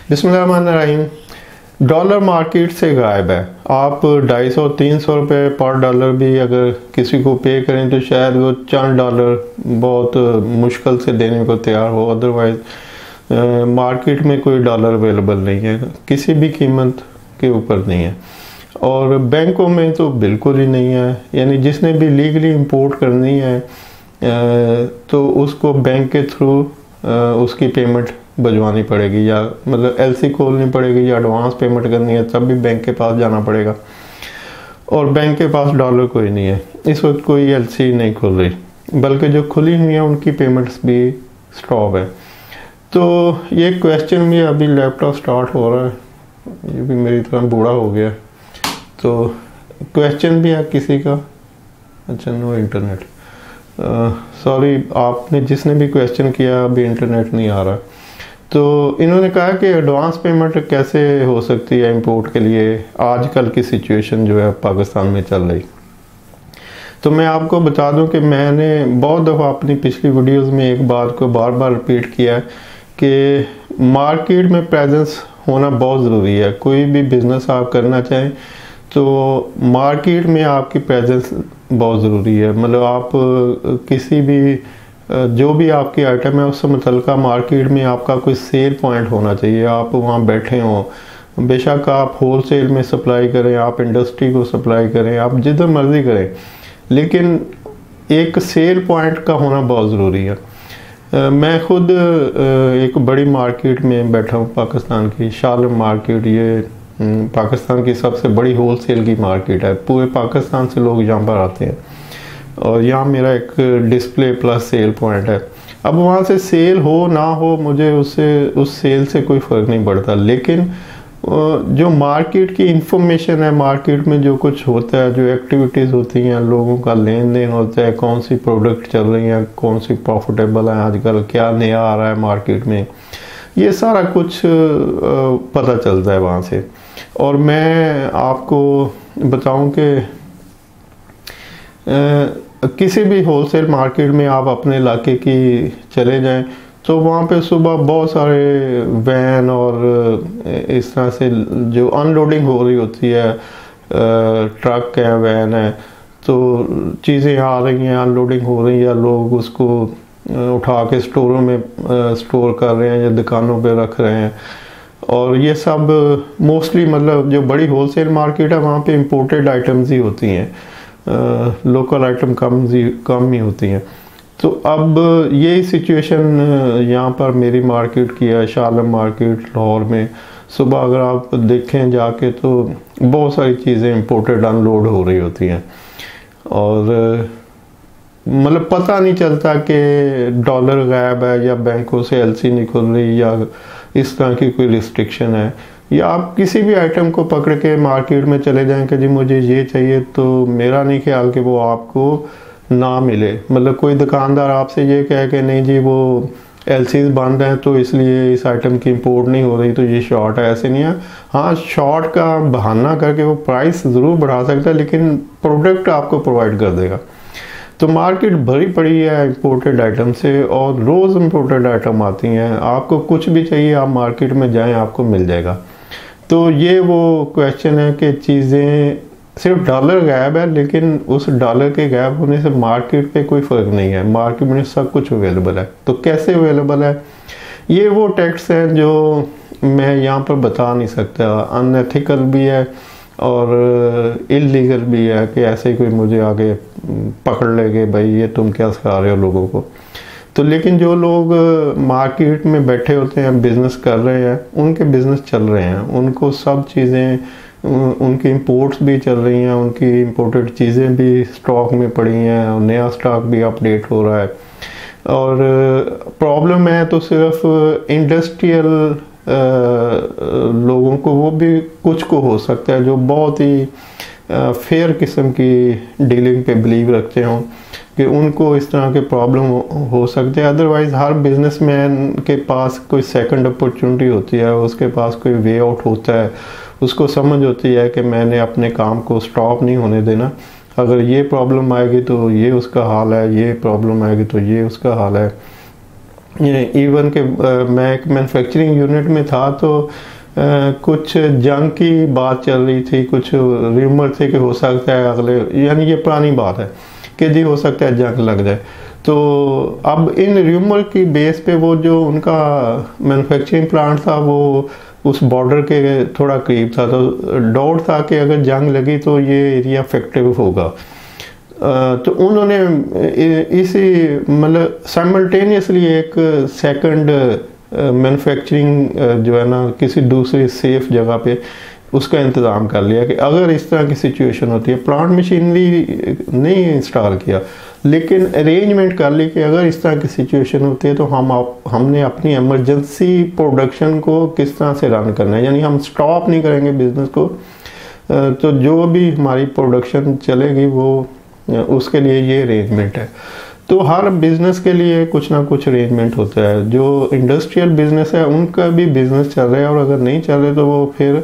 बिस्मिल्लाहिर्रहमानिर्रहीम। Dollar market से गायब है। आप 250-300 रुपये पर डॉलर भी अगर किसी को पे करें तो शायद वो चंद डॉलर बहुत मुश्किल से देने को तैयार हो। अदरवाइज़ मार्केट में कोई डॉलर अवेलेबल नहीं है, किसी भी कीमत के ऊपर नहीं है। और बैंकों में तो बिल्कुल ही नहीं है। यानी जिसने भी लीगली इंपोर्ट करनी है तो उसको बैंक के थ्रू उसकी पेमेंट भिजवानी पड़ेगी, या मतलब एलसी खोलनी पड़ेगी, या एडवांस पेमेंट करनी है तब भी बैंक के पास जाना पड़ेगा। और बैंक के पास डॉलर कोई नहीं है, इस वक्त कोई एलसी नहीं खुल रही, बल्कि जो खुली हुई है उनकी पेमेंट्स भी स्टॉप है। तो ये क्वेश्चन भी, अभी लैपटॉप स्टार्ट हो रहा है, ये भी मेरी तरह बूढ़ा हो गया, तो क्वेश्चन भी है किसी का, अच्छा नो इंटरनेट, सॉरी आपने जिसने भी क्वेश्चन किया अभी इंटरनेट नहीं आ रहा। तो इन्होंने कहा कि एडवांस पेमेंट कैसे हो सकती है इंपोर्ट के लिए, आजकल की सिचुएशन जो है पाकिस्तान में चल रही। तो मैं आपको बता दूं कि मैंने बहुत दफ़ा अपनी पिछली वीडियोस में एक बात को बार बार रिपीट किया है कि मार्केट में प्रेजेंस होना बहुत ज़रूरी है। कोई भी बिज़नेस आप करना चाहें तो मार्केट में आपकी प्रेजेंस बहुत ज़रूरी है। मतलब आप किसी भी जो भी आपकी आइटम है उससे मुतल्लिका मार्केट में आपका कोई सेल पॉइंट होना चाहिए। आप वहाँ बैठे हों, बेशक आप होल सेल में सप्लाई करें, आप इंडस्ट्री को सप्लाई करें, आप जिधर मर्ज़ी करें, लेकिन एक सेल पॉइंट का होना बहुत ज़रूरी है। मैं खुद एक बड़ी मार्केट में बैठा हूँ, पाकिस्तान की शालम मार्केट। ये पाकिस्तान की सबसे बड़ी होल सेल की मार्केट है। पूरे पाकिस्तान से लोग यहाँ पर आते हैं और यहाँ मेरा एक डिस्प्ले प्लस सेल पॉइंट है। अब वहाँ से सेल हो ना हो मुझे उससे उस सेल से कोई फ़र्क नहीं पड़ता, लेकिन जो मार्केट की इंफॉर्मेशन है, मार्केट में जो कुछ होता है, जो एक्टिविटीज़ होती हैं, लोगों का लेन देन होता है, कौन सी प्रोडक्ट चल रही हैं, कौन सी प्रॉफिटेबल है आजकल, क्या नया आ रहा है मार्केट में, ये सारा कुछ पता चलता है वहाँ से। और मैं आपको बताऊं कि किसी भी होलसेल मार्केट में आप अपने इलाके की चले जाएं तो वहाँ पे सुबह बहुत सारे वैन और इस तरह से जो अनलोडिंग हो रही होती है, ट्रक है, वैन है, तो चीज़ें आ रही हैं, अनलोडिंग हो रही है, लोग उसको उठा के स्टोरों में स्टोर कर रहे हैं या दुकानों पे रख रहे हैं। और ये सब मोस्टली मतलब जो बड़ी होलसेल मार्केट है वहाँ पे इंपोर्टेड आइटम्स ही होती हैं, लोकल आइटम कम ही होती हैं। तो अब यही सिचुएशन यहाँ पर मेरी मार्केट की है, शालम मार्केट लाहौर में। सुबह अगर आप देखें जाके तो बहुत सारी चीज़ें इंपोर्टेड अनलोड हो रही होती हैं और मतलब पता नहीं चलता कि डॉलर गायब है या बैंकों से एलसी नहीं खुल रही या इस तरह की कोई रिस्ट्रिक्शन है। या आप किसी भी आइटम को पकड़ के मार्केट में चले जाएं कि जी मुझे ये चाहिए, तो मेरा नहीं ख्याल कि वो आपको ना मिले। मतलब कोई दुकानदार आपसे ये कहे कि नहीं जी वो एलसीज बंद हैं तो इसलिए इस आइटम की इंपोर्ट नहीं हो रही तो ये शॉर्ट है, ऐसे नहीं है। हाँ, शॉर्ट का बहाना करके वो प्राइस ज़रूर बढ़ा सकता है लेकिन प्रोडक्ट आपको प्रोवाइड कर देगा। तो मार्केट भरी पड़ी है इंपोर्टेड आइटम से और रोज़ इंपोर्टेड आइटम आती हैं। आपको कुछ भी चाहिए आप मार्केट में जाएं, आपको मिल जाएगा। तो ये वो क्वेश्चन है कि चीज़ें सिर्फ डॉलर गायब है, लेकिन उस डॉलर के गायब होने से मार्केट पे कोई फ़र्क नहीं है। मार्केट में सब कुछ अवेलेबल है। तो कैसे अवेलेबल है, ये वो टैक्स हैं जो मैं यहाँ पर बता नहीं सकता। अनएथिकल भी है और इलीगल भी है कि ऐसे ही कोई मुझे आगे पकड़ लेगे, भाई ये तुम क्या सिखा रहे हो लोगों को। तो लेकिन जो लोग मार्केट में बैठे होते हैं, बिज़नेस कर रहे हैं, उनके बिज़नेस चल रहे हैं, उनको सब चीज़ें, उनकी इंपोर्ट्स भी चल रही हैं, उनकी इंपोर्टेड चीज़ें भी स्टॉक में पड़ी हैं और नया स्टॉक भी अपडेट हो रहा है। और प्रॉब्लम है तो सिर्फ इंडस्ट्रियल लोगों को, वो भी कुछ को हो सकता है जो बहुत ही फेयर किस्म की डीलिंग पे बिलीव रखते हों कि उनको इस तरह के प्रॉब्लम हो सकते हैं। अदरवाइज़ हर बिजनेसमैन के पास कोई सेकंड अपॉर्चुनिटी होती है, उसके पास कोई वे आउट होता है, उसको समझ होती है कि मैंने अपने काम को स्टॉप नहीं होने देना। अगर ये प्रॉब्लम आएगी तो ये उसका हाल है, ये प्रॉब्लम आएगी तो ये उसका हाल है। इवन के मैं एक मैन्युफैक्चरिंग यूनिट में था तो कुछ जंग की बात चल रही थी, कुछ र्यूमर थे कि हो सकता है अगले, यानी ये पुरानी बात है कि जी हो सकता है जंग लग जाए। तो अब इन र्यूमर की बेस पे वो जो उनका मैन्युफैक्चरिंग प्लांट था वो उस बॉर्डर के थोड़ा करीब था, तो डाउट था कि अगर जंग लगी तो ये एरिया अफेक्टिव होगा। तो उन्होंने इसी मतलब साइमल्टेनियसली एक सेकंड मैन्युफैक्चरिंग जो है ना किसी दूसरी सेफ जगह पे उसका इंतज़ाम कर लिया कि अगर इस तरह की सिचुएशन होती है, प्लांट मशीनरी नहीं इंस्टॉल किया लेकिन अरेंजमेंट कर ली कि अगर इस तरह की सिचुएशन होती है तो हमने अपनी इमरजेंसी प्रोडक्शन को किस तरह से रन करना है, यानी हम स्टॉप नहीं करेंगे बिजनेस को। तो जो भी हमारी प्रोडक्शन चलेगी वो उसके लिए ये अरेंजमेंट है। तो हर बिजनेस के लिए कुछ ना कुछ अरेंजमेंट होता है। जो इंडस्ट्रियल बिजनेस है उनका भी बिजनेस चल रहा है, और अगर नहीं चल रहे तो वो फिर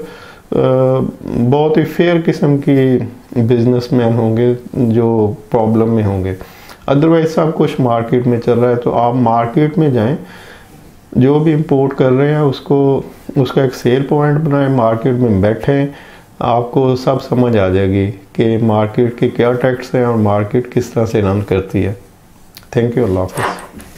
बहुत ही फेयर किस्म की बिजनेसमैन होंगे जो प्रॉब्लम में होंगे। अदरवाइज सब कुछ मार्केट में चल रहा है, तो आप मार्केट में जाएं, जो भी इंपोर्ट कर रहे हैं उसका एक सेल पॉइंट बनाएं, मार्केट में बैठें, आपको सब समझ आ जाएगी कि मार्केट के क्या टैक्स हैं और मार्केट किस तरह से रन करती है। थैंक यू, अल्लाह हाफ़िज़।